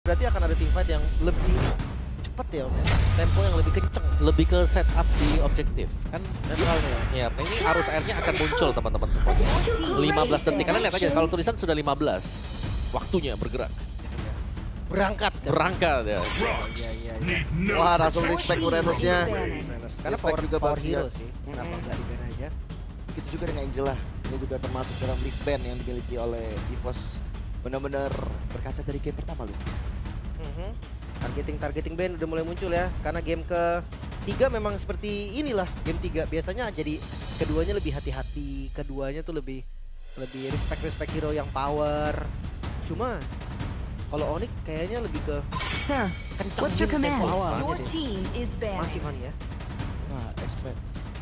Berarti akan ada team fight yang lebih cepat ya Om ya? Tempo yang lebih kenceng. Lebih ke setup di objektif kan. Netralnya. Ya, ini arus airnya akan muncul teman-teman semua. 15 detik, kalian lihat aja kalau tulisan sudah 15. Waktunya bergerak. Berangkat. Kan? Berangkat ya. Iya. Wah, langsung respect Uranusnya. Karena Respect juga power Barcia. hero sih. Kenapa nggak di-ban aja? Begitu juga dengan Angela. Ini juga termasuk dalam list band yang dimiliki oleh EVOS. Benar-benar berkaca dari game pertama loh. Targeting band udah mulai muncul ya. Karena game ke-3 memang seperti inilah. Game 3 biasanya jadi keduanya lebih hati-hati. Keduanya tuh lebih respect hero yang power. Cuma kalau Onyx kayaknya lebih ke Sir, what's your kencengin tempo command? awal. Your team is Masih banning. Fanny ya. Nah,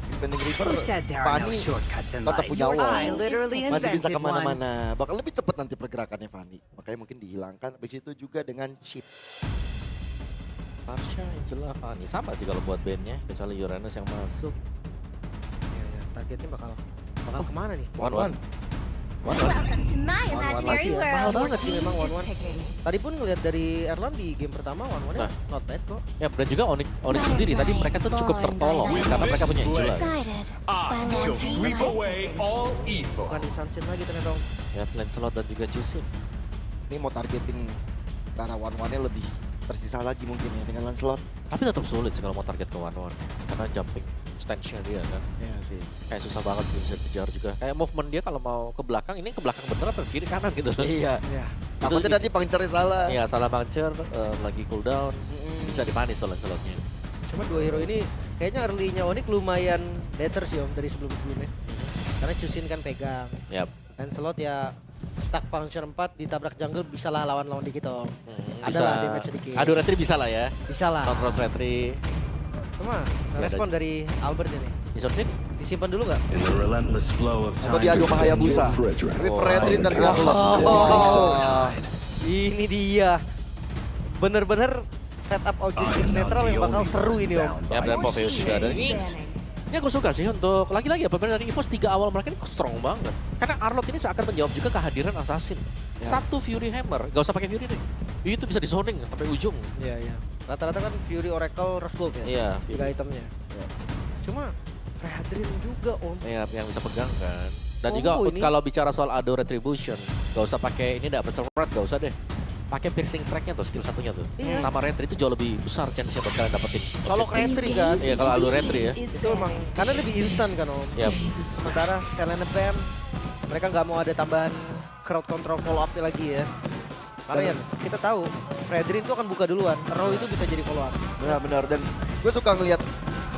Expanding River, Who said there are no Fanny shortcuts in tetap life? punya Your wall. team literally Masih bisa invented one. kemana-mana. Bakal lebih cepat nanti pergerakannya Fanny. Makanya mungkin dihilangkan. Habis itu juga dengan chip. Barcia, Angela, Fanny sama sih kalau buat bandnya, kecuali Uranus yang masuk. Iya. Targetnya bakal kemana nih? One. Welcome to my One-one imaginary masih ya, world. mahal Your banget sih team memang is one-one. picking. Tadi pun ngeliat dari Erlan di game pertama one-one-nya Nah. not bad kok. Ya, dan juga Onyx sendiri tadi mereka tuh cukup tertolong karena mereka punya Angela. Guided by I shall Lord sweep Light. away all evil. Bukan di Sunset lagi ternyata Om. Ya, Lancelot dan juga Jusin. Ini mau targeting karena one-one-nya lebih tersisa lagi mungkin ya dengan Lancelot. Tapi tetap sulit sih kalau mau target ke one-one. Karena jumping stance-nya dia kan. Ya sih. Kayak susah banget bisa kejar juga. Kayak movement dia kalau mau ke belakang, ini ke belakang bener atau kiri kanan gitu. Iya. Ya. Takutnya nanti pancernya salah. Iya, salah puncher, lagi cooldown, Mm-mm. bisa dipanis tuh Lancelotnya. Cuma dua hero ini kayaknya early-nya Onyx lumayan better sih Om dari sebelum-sebelumnya. Karena Chusin kan pegang. Yap. Dan slot ya stuck puncher 4 ditabrak jungle bisa lah lawan-lawan dikit Om. Ada Bisa. lah damage sedikit. Aduh, retri bisa lah ya. Bisa lah. Control retri. Cuma Masih respon ada. dari Albert ini. Disorsin? Disimpan dulu nggak? In the relentless flow of Atau time diadu to sama descend Hayabusa. your brethren. Tapi Oh, Fredrin dan Carlos. Ini dia. Bener-bener setup objektif netral yang bakal seru ini Om. Ya, dan Poveus juga. Dan ini aku suka sih untuk lagi-lagi ya pemain dari EVOS 3 awal mereka ini strong banget. Karena Arlott ini seakan menjawab juga kehadiran Assassin. Ya. Satu Fury Hammer, gak usah pakai Fury deh. Itu bisa di zoning sampai ujung. Iya, iya. Rata-rata kan Fury Oracle Rose Gold ya. Iya, Tiga Fury. itemnya. Cuma Fredrin juga Om. Ya, yang bisa pegang kan. Dan Oh, juga ini. kalau bicara soal Ado Retribution, gak usah pakai ini Berserk Rod, gak usah deh. Pakai piercing strike-nya tuh, skill satunya tuh. Iya. Sama retri itu jauh lebih besar chance-nya buat kalian dapetin. Kalau objektif. Retri kan, Iya, kalau Ado retri ya. itu emang karena lebih instan kan Om. Yap. Sementara Selena Bam mereka nggak mau ada tambahan crowd control follow up lagi ya. Karena ya kita tahu Fredrin itu akan buka duluan, Raw itu bisa jadi follow up. Benar-benar. Dan gue suka ngelihat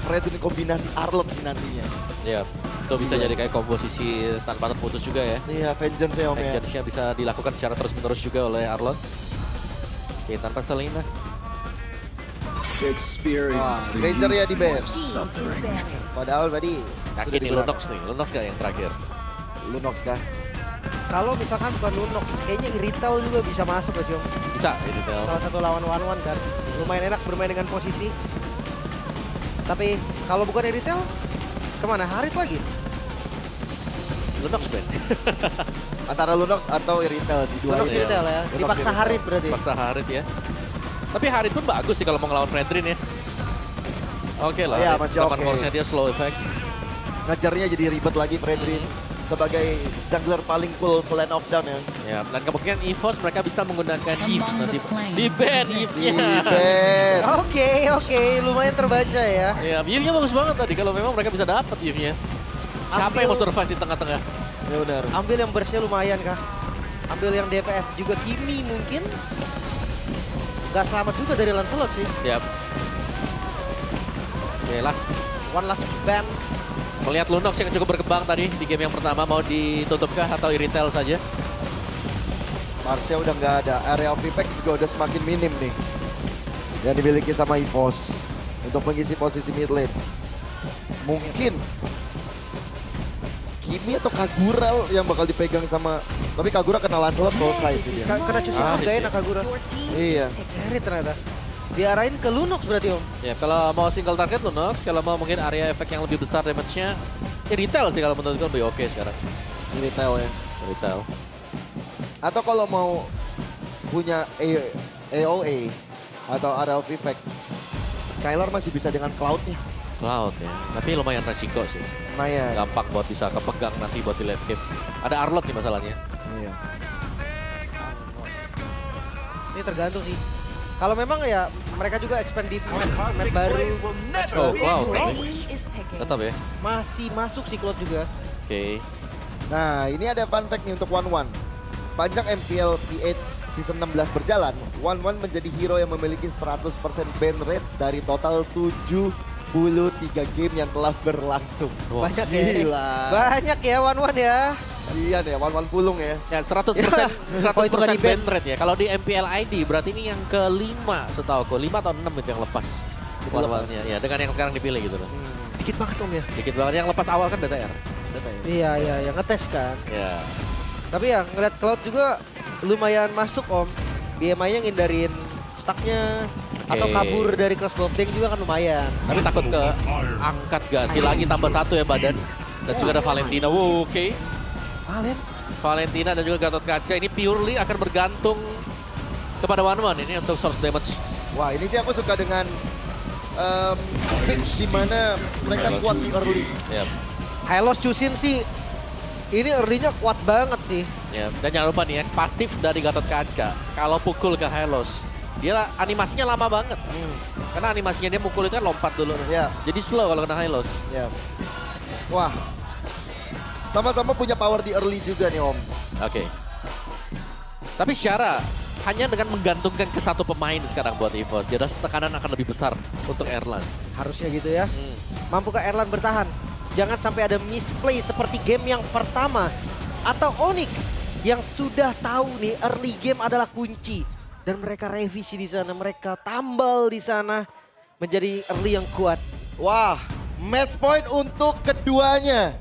Fredrin kombinasi Arlott sih nantinya. Iya, itu bisa jadi kayak komposisi tanpa terputus juga ya. Iya, Vengeance ya Om ya. Vengeance-nya bisa dilakukan secara terus-menerus juga oleh Arlott. Oke, tanpa Selena. Wah, Granger ya di base. Padahal tadi Yakin nih Lunox nih, Lunox gak yang terakhir? Lunox kah? Kalau misalkan bukan Lunox, kayaknya Irital juga bisa masuk ya Om. Bisa, ya detail. Salah satu lawan one-one kan. Lumayan enak bermain dengan posisi. Tapi kalau bukan Irital, kemana? Harit lagi? Lunox band. Antara Lunox atau Iritel sih dua. Lunox iya. Irital ya. Lunox Dipaksa Irital. Harit berarti. Paksa Harit ya. Tapi Harit pun bagus sih kalau mau ngelawan Fredrin ya. Oke lah, Iya, masih Zaman oke. force-nya dia slow effect. Ngajarnya jadi ribet lagi Fredrin. Sebagai jungler paling cool selain off down ya. Ya, dan kemungkinan EVOS mereka bisa menggunakan Eve Among nanti the planes di band is Eve-nya. Ben. Oke, lumayan terbaca ya. Ya, Eve-nya bagus banget tadi kalau memang mereka bisa dapat Eve-nya. Siapa yang mau survive di tengah-tengah? Ya benar. Ambil yang burstnya lumayan kah? Ambil yang DPS juga Kimi mungkin. Gak selamat juga dari Lancelot sih. Ya. Oke, last. One last ban. Melihat Lunox yang cukup berkembang tadi di game yang pertama, mau ditutupkah atau Iritel saja? Marsha udah nggak ada. Area of impact juga udah semakin minim nih. Yang dimiliki sama EVOS. Untuk mengisi posisi mid lane. Mungkin Kimi atau Kagura yang bakal dipegang sama... Tapi Kagura kena Lancelot selesai sih dia. Kena cuci Ah, gak enak Kagura. Your team Iya. Harit ternyata. Diarahin ke Lunox berarti Om. Ya, kalau mau single target Lunox, kalau mau mungkin area efek yang lebih besar damage-nya, Iritel sih kalau menurutku lebih oke sekarang. Iritel ya. Iritel. Atau kalau mau punya AOA atau Area of Effect, Skylar masih bisa dengan Cloud-nya. Cloud ya, tapi lumayan resiko sih. Lumayan. Gampang buat bisa kepegang nanti buat di late game. Ada Arlot nih masalahnya. Iya. Ini tergantung sih. Kalau memang ya mereka juga expand di map Cosmic baru, Blaze will never Oh, be wow. Lane extinguished. is taken. Tetap ya. masih masuk sih Cloud juga. Oke. Nah, ini ada fun fact nih untuk 1-1. Sepanjang MPL PH Season 16 berjalan, 1-1 menjadi hero yang memiliki 100% ban rate dari total 73 game yang telah berlangsung. Wah. Banyak ya. Gila. Banyak ya Wan ya. Iya ya, 1-1 pulung ya. Ya 100% Oh, itu nggak 100% di-ban. ban rate ya. Kalau di MPL ID berarti ini yang kelima setahuku. 5 atau 6 itu yang lepas. Awalnya ya dengan yang sekarang dipilih gitu loh. Dikit banget Om ya. Dikit banget yang lepas awal kan DTR. Data ya. Iya iya yang ngetes kan. Ya. Tapi ya ngeliat Cloud juga lumayan masuk Om. BMI-nya ngindarin stucknya atau Oke. kabur dari crossbow tank juga kan lumayan. Tapi takut ke angkat gak sih lagi tambah 1 ya badan. Dan juga ada Valentina. Wow, oke. Valen. Valentina dan juga Gatot Kaca ini purely akan bergantung kepada One ini untuk source damage. Wah, ini sih aku suka dengan di mana mereka kuat di early. Ya. Hylos Chusin sih ini early-nya kuat banget sih. Ya, dan jangan lupa nih ya, pasif dari Gatot Kaca. Kalau pukul ke Hylos, dia animasinya lama banget. Karena animasinya dia mukul itu kan lompat dulu. Ya, Jadi slow kalau kena Hylos. ya. Wah. Sama-sama punya power di early juga nih Om. Oke. Tapi secara hanya dengan menggantungkan ke satu pemain sekarang buat EVOS, jelas tekanan akan lebih besar untuk Erlan. Harusnya gitu ya. Mampukah Erlan bertahan? Jangan sampai ada misplay seperti game yang pertama. Atau Onyx yang sudah tahu nih early game adalah kunci. Dan mereka revisi di sana, mereka tambal di sana menjadi early yang kuat. Wah, match point untuk keduanya.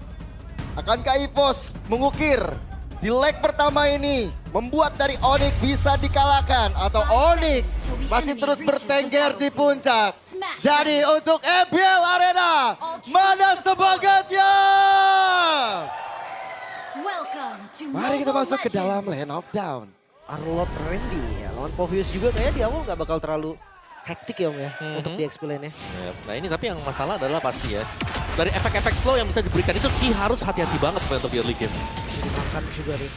Akankah EVOS mengukir di leg pertama ini membuat dari Onyx bisa dikalahkan atau Onyx masih terus bertengger di puncak? Jadi untuk MPL Arena, mana semangatnya? Welcome to Mari kita Mobile masuk ke Legends. dalam Land of Down. Arlot Randy ya, lawan Povius juga kayaknya di awal nggak bakal terlalu hektik ya Om ya untuk di explain ya. Nah ini tapi yang masalah adalah pasti ya, dari efek-efek slow yang bisa diberikan itu Ki harus hati-hati banget sebenarnya untuk di early game. Dimakan juga nih.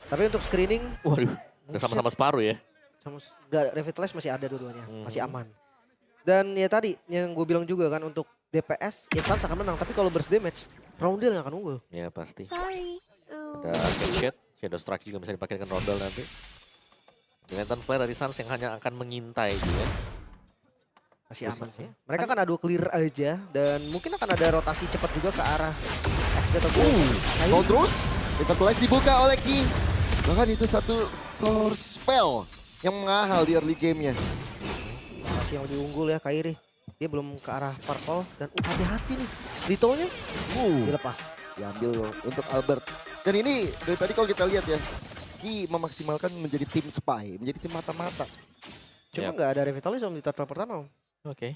Tapi untuk screening Waduh, udah sama-sama separuh ya. sama nggak revitalize masih ada dua-duanya, masih aman. Dan ya tadi yang gue bilang juga kan untuk DPS ya Suns akan menang, tapi kalau burst damage Roundel yang akan unggul. Ya pasti. Sorry. Ada Arcane Shade, Shadow Strike juga bisa dipakai dengan Rondel nanti. Lantern Flare dari Suns yang hanya akan mengintai juga. Masih aman sih. Mereka kan adu clear aja dan mungkin akan ada rotasi cepat juga ke arah XD atau Mau terus, Revitalize dibuka oleh Ki. Bahkan itu satu source spell yang mahal di early gamenya. masih yang lebih unggul ya Kairi. Dia belum ke arah purple dan hati-hati nih. Litonya dilepas. Diambil untuk Albert. Dan ini dari tadi kalau kita lihat ya, Ki memaksimalkan menjadi tim spy, menjadi tim mata-mata. Cuma Yap. nggak ada revitalize Om di turtle pertama Om. Oke.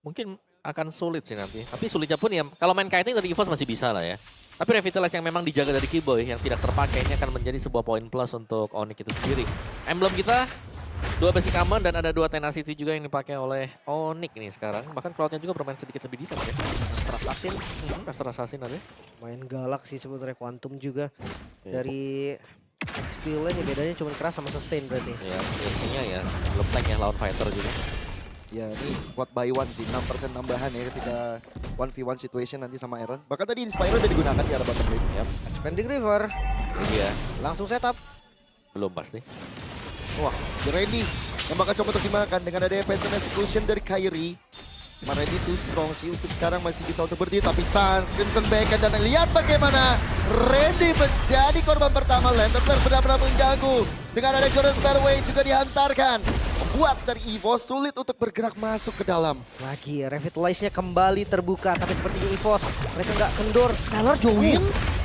Mungkin akan sulit sih nanti. Tapi sulitnya pun ya, kalau main kiting dari EVOS masih bisa lah ya. Tapi Revitalize yang memang dijaga dari Keyboy yang tidak terpakai ini akan menjadi sebuah poin plus untuk Onyx itu sendiri. Emblem kita 2 basic common dan ada 2 tenacity juga yang dipakai oleh Onyx ini sekarang. Bahkan Cloud-nya juga bermain sedikit lebih defense ya. Assassin Caster Assassin ada. main galak sih sebetulnya Quantum juga. Dari skill-nya nih bedanya cuma keras sama sustain berarti. Ya, biasanya ya belum tank ya lawan fighter juga. Ya ini kuat by one sih, 6% tambahan ya ketika 1v1 situation nanti sama Aaron. Bahkan tadi Inspire udah digunakan di arah bottom lane. Yap. Expanding River Iya, langsung setup. belum pasti. Wah, the ready yang bakal coba untuk dimakan dengan adanya Phantom Execution dari Kairi. Ready too strong sih untuk sekarang masih bisa untuk berdiri, tapi Suns, Crimson Bacon dan lihat bagaimana Randy menjadi korban pertama. Lantern benar-benar mengganggu. Dengan ada Jordan Spareway juga dihantarkan. Membuat dari EVOS sulit untuk bergerak masuk ke dalam. Lagi Revitalize-nya kembali terbuka tapi sepertinya EVOS mereka nggak kendor. Skylar join.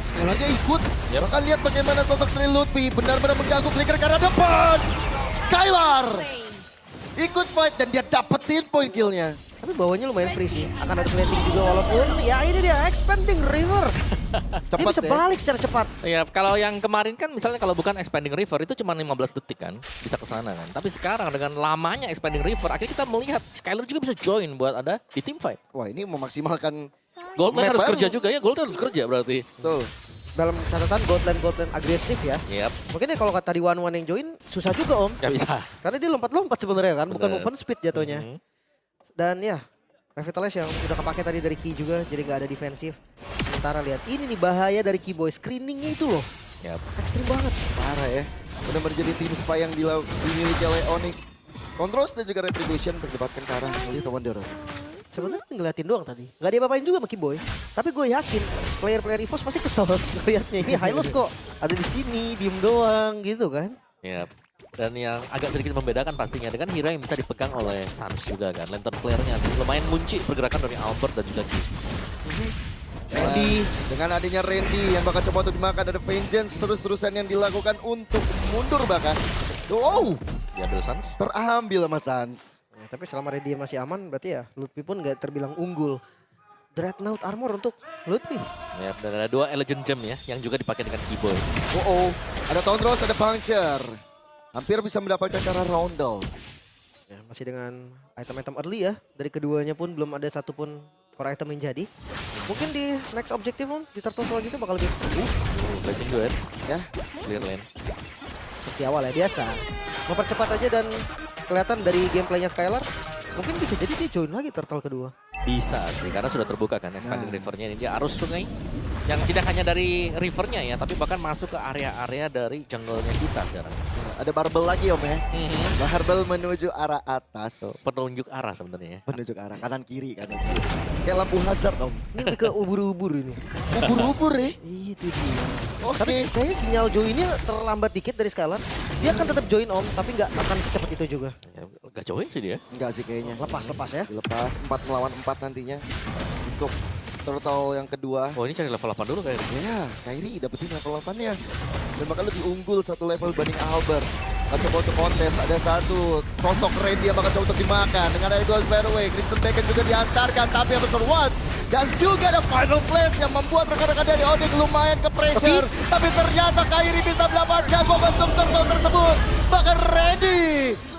Skylarnya ikut. Bahkan lihat bagaimana sosok dari Lutfi benar-benar mengganggu Flicker ke arah depan. Skylar ikut fight dan dia dapetin poin killnya. Tapi bawahnya lumayan free sih. Akan ada plating juga walaupun ya ini dia Expanding River. Dia Cepat bisa ya. balik secara cepat. Ya, kalau yang kemarin kan misalnya kalau bukan Expanding River itu cuma 15 detik kan, bisa ke sana kan. Tapi sekarang dengan lamanya Expanding River, akhirnya kita melihat Skylar juga bisa join buat ada di team fight. Wah, ini memaksimalkan Goldman Map harus baru. kerja juga ya, Goldman harus kerja berarti. tuh. Dalam catatan Goldland agresif ya. Yap, Mungkin ya kalau tadi one yang join susah juga Om. gak bisa. Karena dia lompat-lompat sebenarnya kan, bukan Bener. movement speed jatuhnya. Mhm. Dan ya, Revitalize yang udah kepake tadi dari Ki juga, jadi nggak ada defensif. Sementara lihat, ini nih bahaya dari Keyboy, screeningnya itu loh, Yap. ekstrim banget. Parah ya. Udah menjadi tim spy yang dimiliki oleh Onyx. Controls dan juga Retribution berdebatkan ke arah Little Wonder. Sebenarnya ngeliatin doang tadi, nggak diapa-apain juga sama Keyboy. Tapi gue yakin, player-player EVOS pasti kesel ngeliatnya. Ini Hylos kok ada di sini, diem doang gitu kan. Yap. Dan yang agak sedikit membedakan pastinya dengan hero yang bisa dipegang oleh Suns juga kan. Lantern flare-nya lumayan ngunci pergerakan dari Albert dan juga Ki. Randy, dengan adanya Randy yang bakal coba untuk dimakan, ada Vengeance terus-terusan yang dilakukan untuk mundur bahkan. Oh, Diambil Suns. terambil sama Sans. Ya, tapi selama Redia masih aman, berarti ya Lutfi pun nggak terbilang unggul. Dreadnought armor untuk Lutfi. Yap, dan ada 2 Elegant Gem ya yang juga dipakai dengan Keyboy. Oh, ada Tondros, ada Puncture. Hampir bisa mendapatkan cara Roundel. Ya, masih dengan item-item early ya. Dari keduanya pun belum ada satupun core item yang jadi. Mungkin di next objective Om, di turtle selanjutnya bakal lebih Blessing duet. Ya, Clear lane. seperti awal ya, biasa. Mempercepat aja dan kelihatan dari gameplaynya Skylar, mungkin bisa jadi dia join lagi turtle kedua. Bisa sih, karena sudah terbuka kan expanding rivernya ini. Dia arus sungai yang tidak hanya dari rivernya ya, tapi bahkan masuk ke area-area dari jungle-nya kita sekarang. ada barbel lagi Om ya. Barbel menuju arah atas. Tuh, penunjuk arah sebenarnya ya. Menuju ke arah kanan kiri. Kayak lampu hazard Om. Ini lebih ke ubur-ubur ini. Ubur-ubur ya. Itu dia. Oke. Tapi kayaknya sinyal joinnya terlambat dikit dari Skylar. Dia akan tetap join Om, tapi nggak akan secepat itu juga. Ya, gak join sih dia. Enggak sih kayaknya. Lepas ya. Dilepas 4 melawan 4 nantinya. Untuk turtle yang kedua. Oh ini cari level 8 dulu kayaknya. Ya, Kairi dapetin level 8-nya. Dan bakal lebih unggul satu level banding Albert. Bakal coba untuk kontes, ada satu sosok Randy yang bakal coba untuk dimakan. Dengan ada Ghost by the way, Crimson Beacon juga diantarkan. Tapi yang besar one. Dan juga ada Final Flash yang membuat rekan-rekan dari Onyx lumayan ke pressure. Tapi ternyata Kairi bisa mendapatkan momentum turtle tersebut. Bahkan Randy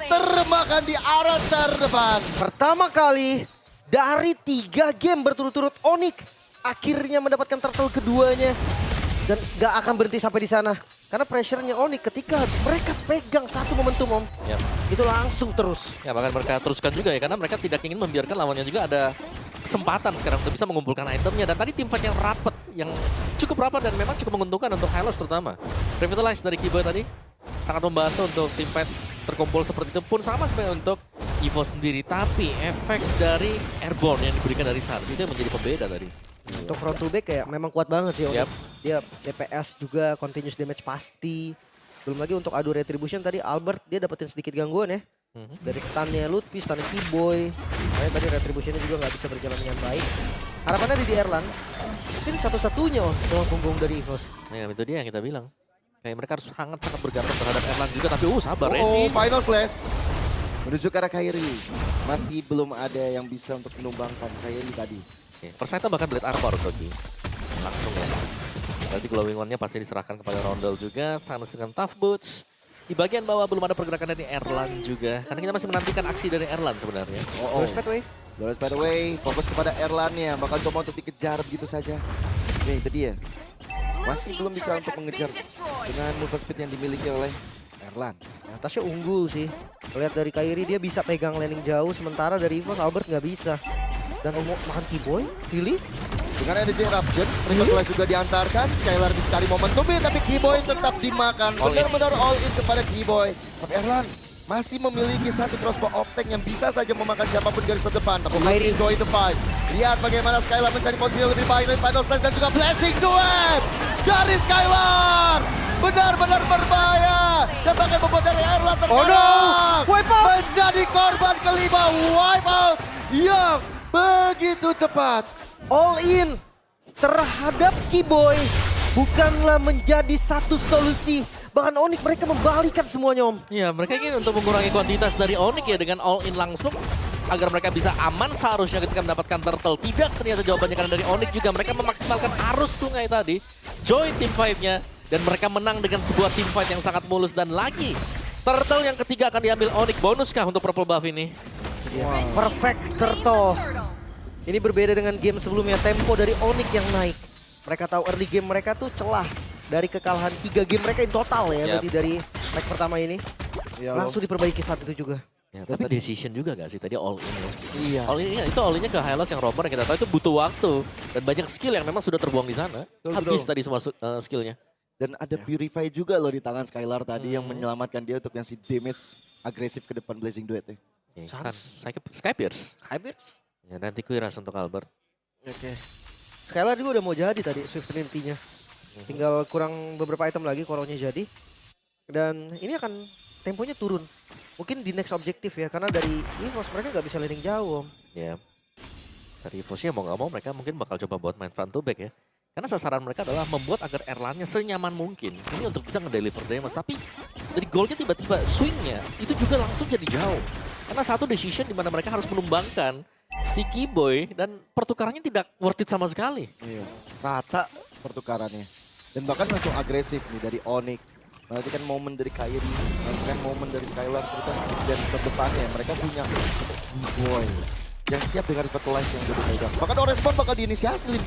termakan di arah terdepan. Pertama kali dari 3 game berturut-turut Onyx akhirnya mendapatkan turtle keduanya. Dan gak akan berhenti sampai di sana. Karena pressure-nya Onyx ketika mereka pegang satu momentum Om. Ya. Itu langsung terus. Ya bahkan mereka teruskan juga ya, karena mereka tidak ingin membiarkan lawannya juga ada kesempatan sekarang untuk bisa mengumpulkan itemnya. Dan tadi tim fight yang rapat, yang cukup rapat dan memang cukup menguntungkan untuk Hylos terutama. Revitalize dari Keyboy tadi sangat membantu untuk tim fight terkumpul seperti itu pun sama sebenarnya untuk Evo sendiri. Tapi efek dari airborne yang diberikan dari Suns itu yang menjadi pembeda tadi. Untuk front to back kayak memang kuat banget sih Om. Yap. Dia DPS juga, continuous damage pasti. Belum lagi untuk adu retribution tadi Albert dia dapetin sedikit gangguan ya. Dari stunnya Lutfi, stunnya Keyboy. Makanya tadi retributionnya juga nggak bisa berjalan dengan baik. Harapannya di Erlan. Mungkin satu-satunya tulang punggung dari EVOS. Ya itu dia yang kita bilang. Kayak mereka harus sangat-sangat bergantung terhadap Erlan juga. Tapi sabar Oh, Randy. Final Flash. Menuju ke arah Kairi. Masih belum ada yang bisa untuk menumbangkan Kairi tadi. Oke, Perseta bahkan Blade Armor Toki. Langsung ya. Berarti Glowing One-nya pasti diserahkan kepada Roundel juga. Suns dengan Tough Boots. Di bagian bawah belum ada pergerakan dari Erlan juga. Karena kita masih menantikan aksi dari Erlan sebenarnya. Respect way. Doris by the way, fokus kepada Erlan-nya. Bakal coba untuk dikejar begitu saja. Nih, itu dia. Masih belum bisa untuk mengejar dengan move speed yang dimiliki oleh Erlan. Ya, atasnya unggul sih. Lihat dari Kairi dia bisa pegang landing jauh. Sementara dari EVOS Albert nggak bisa. Dan mau makan Keyboy, pilih. Dengan ada J-Eruption, Revitalize juga diantarkan. Skylar dicari momentum, tapi Keyboy tetap dimakan. Benar-benar all in kepada Keyboy. Tapi Erlan masih memiliki satu crossbow off-tank yang bisa saja memakan siapapun garis terdepan. Tapi Kairi enjoy the fight. Lihat bagaimana Skylar mencari posisi yang lebih baik dari Final Stage dan juga Blessing Duet dari Skylar. Benar-benar berbahaya. Dan bahkan membuat dari Erlan terkadang Wipe out! menjadi korban kelima. Wipe out yang begitu cepat. All in terhadap Keyboy bukanlah menjadi satu solusi. Bahkan Onyx mereka membalikan semuanya Om. Iya, mereka ingin untuk mengurangi kuantitas dari Onyx ya dengan all in langsung. agar mereka bisa aman seharusnya ketika mendapatkan turtle. Tidak ternyata jawabannya karena dari Onyx juga mereka memaksimalkan arus sungai tadi. Join team fight-nya dan mereka menang dengan sebuah team fight yang sangat mulus. Dan lagi turtle yang ketiga akan diambil Onyx. Bonuskah untuk purple buff ini? Perfect turtle. Ini berbeda dengan game sebelumnya, tempo dari Onyx yang naik. Mereka tahu early game mereka tuh celah dari kekalahan 3 game mereka in total ya, berarti dari leg pertama ini. Iya, Langsung diperbaiki saat itu juga. Ya, tapi decision juga gak sih tadi all in ya? Iya. All in itu all innya ke Hylos yang romer yang kita tahu itu butuh waktu. Dan banyak skill yang memang sudah terbuang di sana. Betul, Habis betul. tadi semua skillnya. Dan ada Purify juga loh di tangan Skylar tadi yang menyelamatkan dia untuk ngasih damage agresif ke depan Blazing Duet ya. Ya, kan, Skypierce. Hybrid. Ya, nanti Kuiras untuk Albert. Oke. Skylar juga udah mau jadi tadi Swift Trinity-nya. Tinggal kurang beberapa item lagi koronya jadi. Dan ini akan temponya turun. Mungkin di next objektif ya, karena dari EVOS mereka nggak bisa landing jauh, Om. Ya. Dari EVOS-nya mau nggak mau mereka mungkin bakal coba buat main front to back ya. Karena sasaran mereka adalah membuat agar Erlannya senyaman mungkin. Ini untuk bisa ngedeliver damage. Tapi dari goalnya tiba-tiba swingnya itu juga langsung jadi jauh. Karena satu decision di mana mereka harus menumbangkan si Keyboy dan pertukarannya tidak worth it sama sekali. Iya. Rata pertukarannya. Dan bahkan langsung agresif nih dari Onyx. Perhatikan momen dari Kyrie, perhatikan momen dari Skylar, terutama dan terdepannya. Mereka punya boy yang siap dengan fertilize yang udah dipegang. Bahkan respon bakal diinisiasi, Lim.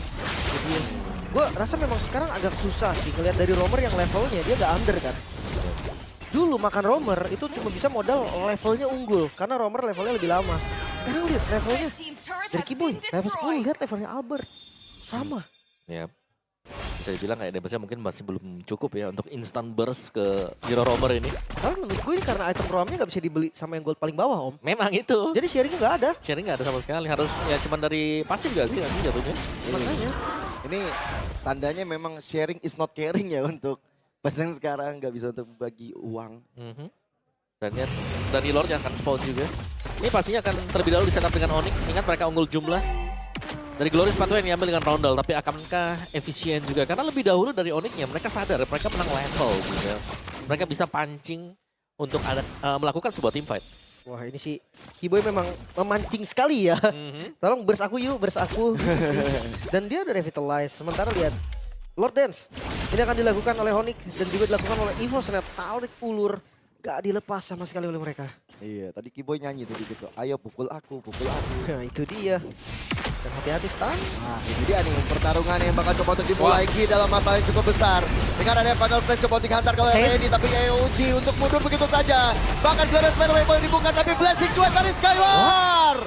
Gue rasa memang sekarang agak susah sih ngeliat dari romer yang levelnya dia gak under kan. Dulu makan romer itu cuma bisa modal levelnya unggul karena romer levelnya lebih lama. Sekarang lihat levelnya dari Keyboy level 10, lihat levelnya Albert sama. Ya. Bisa dibilang kayak damage-nya mungkin masih belum cukup ya untuk instant burst ke Hero Romer ini. Karena menurut gue ini karena item roamnya gak bisa dibeli sama yang gold paling bawah, Om. Memang itu. Jadi sharingnya gak ada. Sharing nggak ada sama sekali. Harus ya cuman dari pasif gak sih nanti jatuhnya? Makanya. Ini tandanya memang sharing is not caring ya untuk pasang sekarang nggak bisa untuk bagi uang. Dan lihat dari Lord yang akan spawn juga. Ini pastinya akan terlebih dahulu di setup dengan Onyx. Ingat mereka unggul jumlah. Dari Glory sepatu yang diambil dengan Roundel, tapi akankah efisien juga? Karena lebih dahulu dari Onyx-nya mereka sadar mereka menang level gitu. Mereka bisa pancing untuk melakukan sebuah team fight. Wah ini sih Keyboy memang memancing sekali ya. Tolong burst aku yuk, burst aku. Dan dia udah revitalize. Sementara lihat Lord Dance. Ini akan dilakukan oleh Onyx dan juga dilakukan oleh EVOS. Ternyata tarik ulur. Gak dilepas sama sekali oleh mereka. Iya, tadi Keyboy nyanyi tuh gitu. Ayo pukul aku, pukul aku. Nah itu dia. Dan hati-hati stun. Nah, ini dia nih pertarungan yang bakal coba untuk dimulai lagi dalam masalah yang cukup besar. Dengan ada final stage coba untuk dihantar oleh Save. Randy, tapi kayak uji untuk mundur begitu saja. Bahkan Glorious Fairway boleh dibuka, tapi Blazing Duet dari Skylar.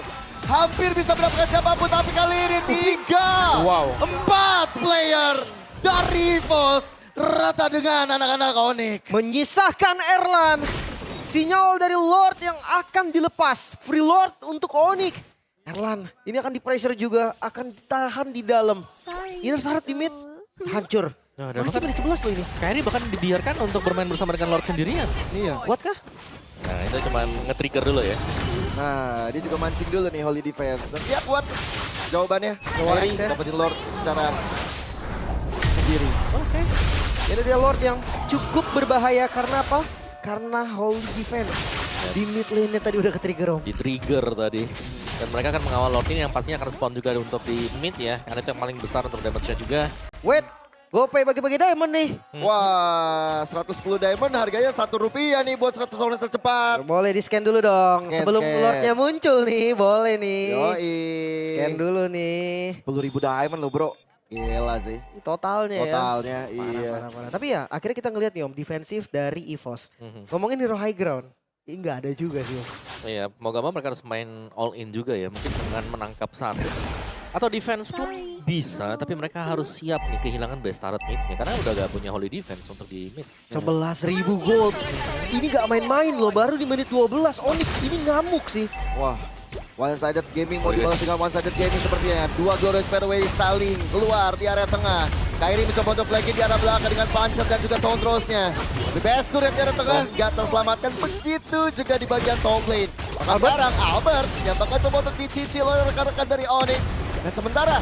Hampir bisa mendapatkan siapapun, tapi kali ini 4 player dari EVOS rata dengan anak-anak Onyx. Menyisahkan Erlan. Sinyal dari Lord yang akan dilepas. Free Lord untuk Onyx. Erlan, ini akan di-pressure juga. Akan ditahan di dalam. Inner turret di mid. Hancur. Nah, dan Masih bahkan di 11 loh ini. Kyrie bahkan dibiarkan untuk bermain bersama dengan Lord sendirian. Iya. Kuat kah? Nah itu cuma nge-trigger dulu ya. Nah, dia juga mancing dulu nih Holy Defense. Dan dia kuat. Jawabannya, worry. Kyrie dapetin Lord secara sendiri. Oke. Ini dia Lord yang cukup berbahaya karena apa? Karena Holy Defense. Di mid lane-nya tadi udah ke-trigger, Om. Di-trigger tadi. Dan mereka akan mengawal Lord ini yang pastinya akan spawn juga untuk di mid ya. Karena itu yang paling besar untuk damage-nya juga. Wait, GoPay bagi-bagi diamond nih. Wah, 110 diamond harganya Rp1 nih buat 100 orang tercepat. Boleh di-scan dulu dong. Scan, Sebelum scan. Lordnya muncul nih, boleh nih. Yoi. Scan dulu nih. 10.000 diamond loh bro. Gila sih. Totalnya ya. Totalnya, iya. Parah. Tapi ya akhirnya kita ngeliat nih Om, defensif dari EVOS. Ngomongin hero high ground, ini nggak ada juga sih Om. Iya, mau gak mau mereka harus main all in juga ya. Mungkin dengan menangkap satu. Atau defense pun bisa, tapi mereka harus siap nih kehilangan best turret mid-nya. Karena udah gak punya holy defense untuk di mid. 11.000 gold. Ini nggak main-main loh, baru di menit 12. Onyx ini ngamuk sih. Wah, one-sided gaming mau dibalas dengan one-sided gaming sepertinya. Dua Glorious Fairway saling keluar di area tengah. Kyrie mencoba untuk flanking di arah belakang dengan Puncher dan juga Taunt Rose-nya. The best turret di area tengah, gak terselamatkan. Begitu juga di bagian top lane. Maka sekarang Albert yang bakal coba untuk dicicil oleh rekan-rekan dari Onyx. Dan sementara,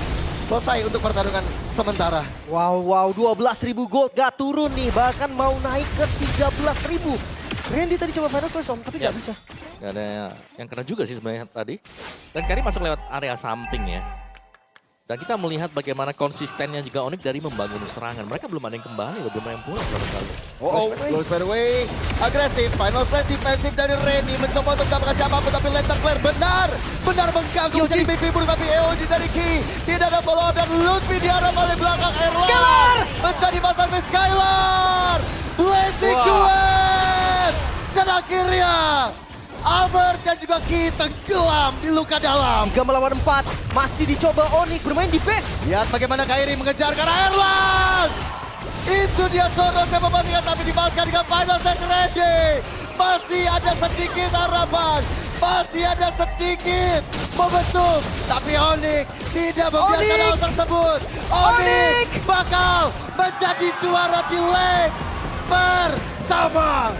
selesai untuk pertarungan sementara. Wow, 12.000 gold gak turun nih. Bahkan mau naik ke 13.000. Randy tadi coba final slash Om, tapi nggak bisa. Gak ada yang kena juga sih sebenarnya tadi. Dan Kairi masuk lewat area samping ya. Dan kita melihat bagaimana konsistennya juga Onyx dari membangun serangan. Mereka belum ada yang kembali, belum ada yang pulang sama sekali. Goes by the way. Agresif, final stand defensif dari Reni. Mencoba untuk mendapatkan siapapun, tapi Lantern Flare benar mengganggu menjadi BP Buru. Tapi EOG dari Ki, tidak ada follow up dan Lutfi di arah paling belakang. Erlang menjadi pasang Skylar. Blazing duet. Dan akhirnya Albert dan juga Ki tenggelam di luka dalam. 3 melawan 4, masih dicoba Onyx bermain di base. Lihat bagaimana Kairi mengejar ke arah Erlang. Itu dia Soros yang membandingkan, tapi dibalaskan dengan final set ready. Masih ada sedikit harapan. Masih ada sedikit momentum. Tapi Onyx tidak membiarkan hal tersebut. Onyx bakal menjadi juara di leg pertama.